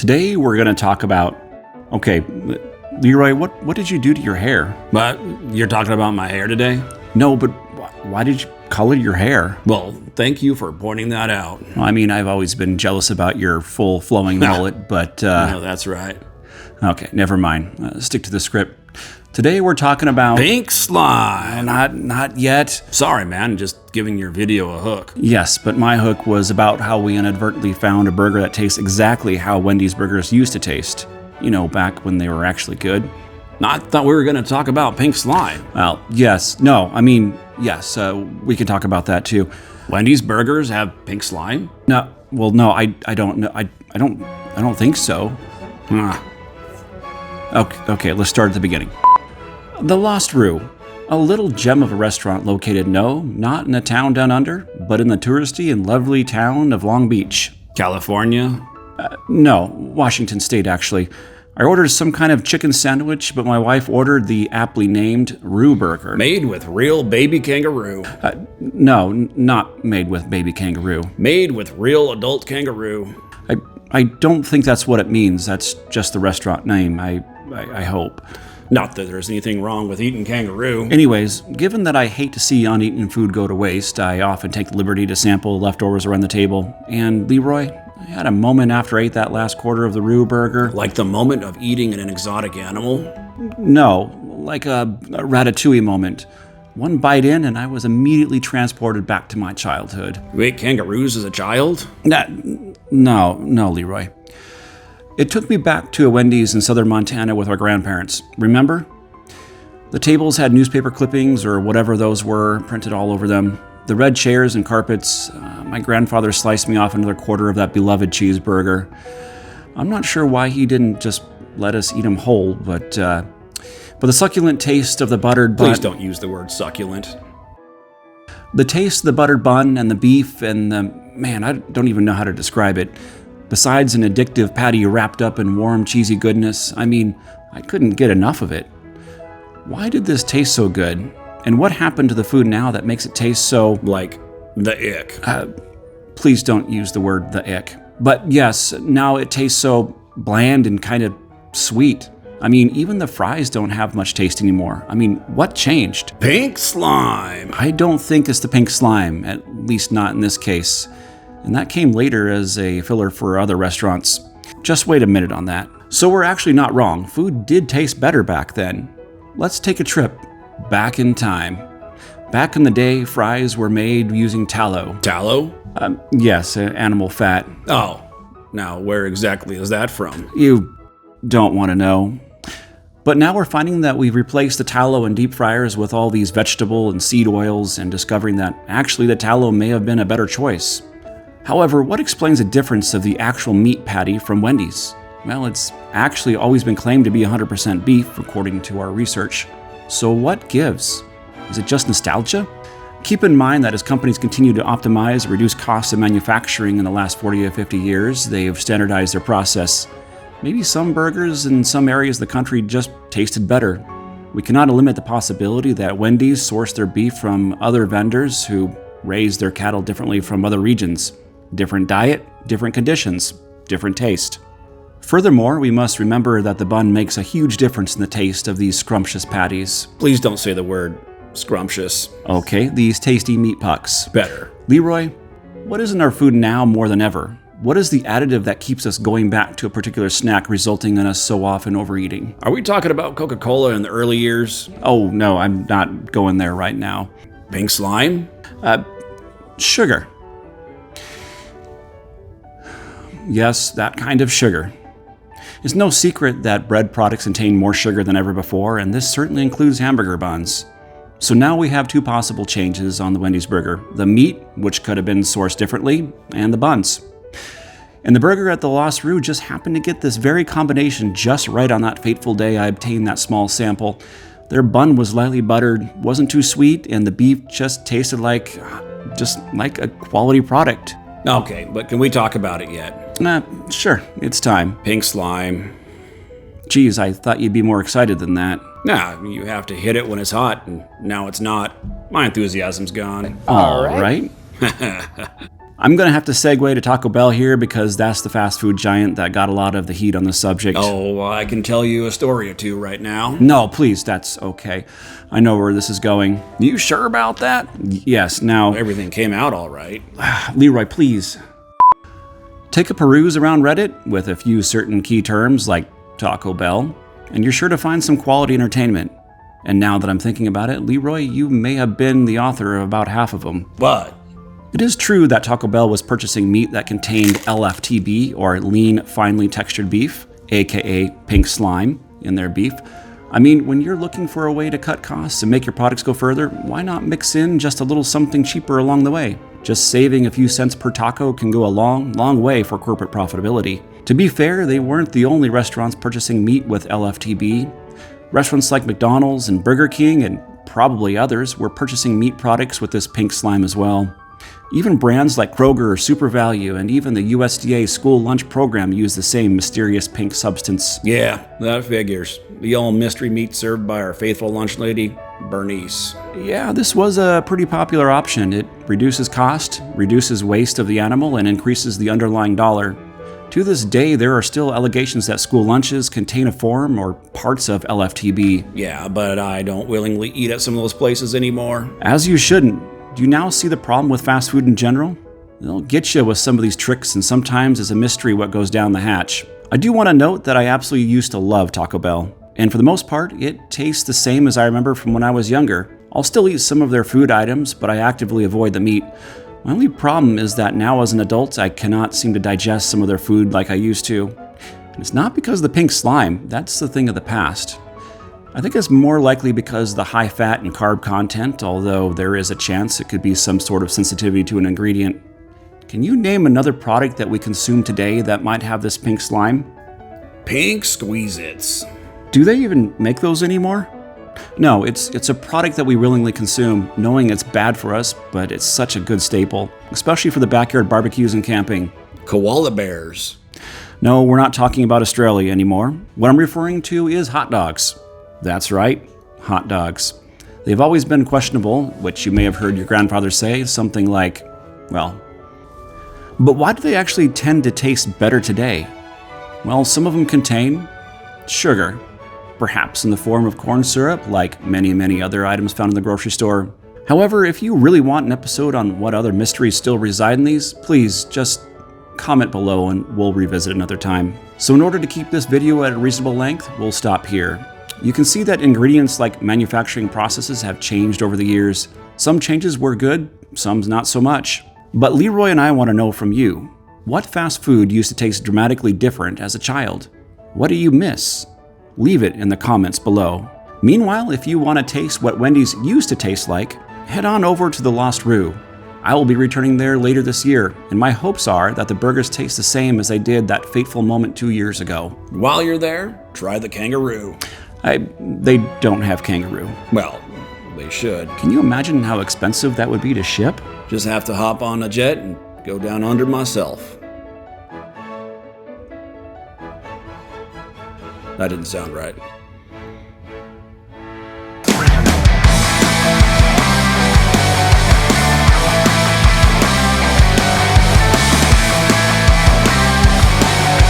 Today we're going to talk about... Okay, Leroy, what did you do to your hair? But you're talking about my hair today? No, but why did you color your hair? Well, thank you for pointing that out. Well, I mean, I've always been jealous about your full flowing mullet, but... No, that's right. Okay, never mind. Stick to the script. Today we're talking about... Pink slime! Not yet. Sorry, man, just giving your video a hook. Yes, but my hook was about how we inadvertently found a burger that tastes exactly how Wendy's burgers used to taste. You know, back when they were actually good. I thought we were going to talk about pink slime. Well, yes. We can talk about that too. Wendy's burgers have pink slime? No, I don't know. I don't think so. Okay, let's start at the beginning. The Lost Roo, a little gem of a restaurant located not in a town down under, but in the touristy and lovely town of Long Beach. California? No, Washington State actually. I ordered some kind of chicken sandwich, but my wife ordered the aptly named Roo Burger. Made with real baby kangaroo. No, not made with baby kangaroo. Made with real adult kangaroo. I don't think that's what it means. That's just the restaurant name, I hope. Not that there's anything wrong with eating kangaroo. Anyways, given that I hate to see uneaten food go to waste, I often take the liberty to sample leftovers around the table. And Leroy, I had a moment after I ate that last quarter of the Roo Burger. Like the moment of eating an exotic animal? No, like a ratatouille moment. One bite in and I was immediately transported back to my childhood. You ate kangaroos as a child? No, Leroy. It took me back to a Wendy's in southern Montana with our grandparents. Remember? The tables had newspaper clippings or whatever those were printed all over them. The red chairs and carpets. My grandfather sliced me off another quarter of that beloved cheeseburger. I'm not sure why he didn't just let us eat them whole, but the succulent taste of the buttered bun... Please don't use the word succulent. The taste of the buttered bun and the beef and the... Man, I don't even know how to describe it. Besides an addictive patty wrapped up in warm, cheesy goodness, I mean, I couldn't get enough of it. Why did this taste so good? And what happened to the food now that makes it taste so... Like the ick. Please don't use the word the ick. But yes, now it tastes so bland and kind of sweet. I mean, even the fries don't have much taste anymore. I mean, what changed? Pink slime! I don't think it's the pink slime, at least not in this case. And that came later as a filler for other restaurants. Just wait a minute on that. So we're actually not wrong. Food did taste better back then. Let's take a trip back in time. Back in the day, fries were made using tallow. Tallow? Yes, animal fat. Oh, now where exactly is that from? You don't want to know. But now we're finding that we've replaced the tallow in deep fryers with all these vegetable and seed oils and discovering that actually the tallow may have been a better choice. However, what explains the difference of the actual meat patty from Wendy's? Well, it's actually always been claimed to be 100% beef, according to our research. So what gives? Is it just nostalgia? Keep in mind that as companies continue to optimize and reduce costs of manufacturing in the last 40 to 50 years, they've standardized their process. Maybe some burgers in some areas of the country just tasted better. We cannot eliminate the possibility that Wendy's sourced their beef from other vendors who raised their cattle differently from other regions. Different diet, different conditions, different taste. Furthermore, we must remember that the bun makes a huge difference in the taste of these scrumptious patties. Please don't say the word scrumptious. Okay, these tasty meat pucks. Better. Leroy, what is in our food now more than ever? What is the additive that keeps us going back to a particular snack, resulting in us so often overeating? Are we talking about Coca-Cola in the early years? Oh, no, I'm not going there right now. Pink slime? Sugar. Yes, that kind of sugar. It's no secret that bread products contain more sugar than ever before, and this certainly includes hamburger buns. So now we have two possible changes on the Wendy's burger. The meat, which could have been sourced differently, and the buns. And the burger at the Lost Roo just happened to get this very combination just right on that fateful day I obtained that small sample. Their bun was lightly buttered, wasn't too sweet, and the beef just tasted like a quality product. Okay, but can we talk about it yet? Sure, it's time. Pink slime. Geez, I thought you'd be more excited than that. Nah, you have to hit it when it's hot, and now it's not. My enthusiasm's gone. All right. I'm going to have to segue to Taco Bell here because that's the fast food giant that got a lot of the heat on the subject. Oh, I can tell you a story or two right now. No, please, that's okay. I know where this is going. You sure about that? Yes, now... Everything came out all right. Leroy, please. Take a peruse around Reddit with a few certain key terms like Taco Bell, and you're sure to find some quality entertainment. And now that I'm thinking about it, Leroy, you may have been the author of about half of them. But It is true that Taco Bell was purchasing meat that contained LFTB, or lean, finely textured beef, aka pink slime, in their beef. I mean, when you're looking for a way to cut costs and make your products go further, why not mix in just a little something cheaper along the way? Just saving a few cents per taco can go a long, long way for corporate profitability. To be fair, they weren't the only restaurants purchasing meat with LFTB. Restaurants like McDonald's and Burger King, and probably others, were purchasing meat products with this pink slime as well. Even brands like Kroger or Super Value and even the USDA school lunch program use the same mysterious pink substance. yeah, that figures. The all mystery meat served by our faithful lunch lady, Bernice. Yeah, this was a pretty popular option. It reduces cost, reduces waste of the animal, and increases the underlying dollar. To this day, there are still allegations that school lunches contain a form or parts of LFTB. Yeah, but I don't willingly eat at some of those places anymore. As you shouldn't. Do you now see the problem with fast food in general? They'll get you with some of these tricks, and sometimes it's a mystery what goes down the hatch. I do want to note that I absolutely used to love Taco Bell, and for the most part, it tastes the same as I remember from when I was younger. I'll still eat some of their food items, but I actively avoid the meat. My only problem is that now as an adult, I cannot seem to digest some of their food like I used to. And it's not because of the pink slime, that's the thing of the past. I think it's more likely because of the high fat and carb content, although there is a chance it could be some sort of sensitivity to an ingredient. Can you name another product that we consume today that might have this pink slime? Pink Squeeze-Its. Do they even make those anymore? No, it's a product that we willingly consume, knowing it's bad for us, but it's such a good staple, especially for the backyard barbecues and camping. Koala bears. No, we're not talking about Australia anymore. What I'm referring to is hot dogs. That's right, hot dogs. They've always been questionable, which you may have heard your grandfather say, something like, well, but why do they actually tend to taste better today? Well, some of them contain sugar, perhaps in the form of corn syrup, like many other items found in the grocery store. However, if you really want an episode on what other mysteries still reside in these, please just comment below and we'll revisit another time. So in order to keep this video at a reasonable length, we'll stop here. You can see that ingredients like manufacturing processes have changed over the years. Some changes were good, some not so much. But Leroy and I want to know from you, what fast food used to taste dramatically different as a child? What do you miss? Leave it in the comments below. Meanwhile, if you want to taste what Wendy's used to taste like, head on over to the Lost Roo. I will be returning there later this year, and my hopes are that the burgers taste the same as they did that fateful moment 2 years ago. While you're there, try the kangaroo. They don't have kangaroo. Well, they should. Can you imagine how expensive that would be to ship? Just have to hop on a jet and go down under myself. That didn't sound right.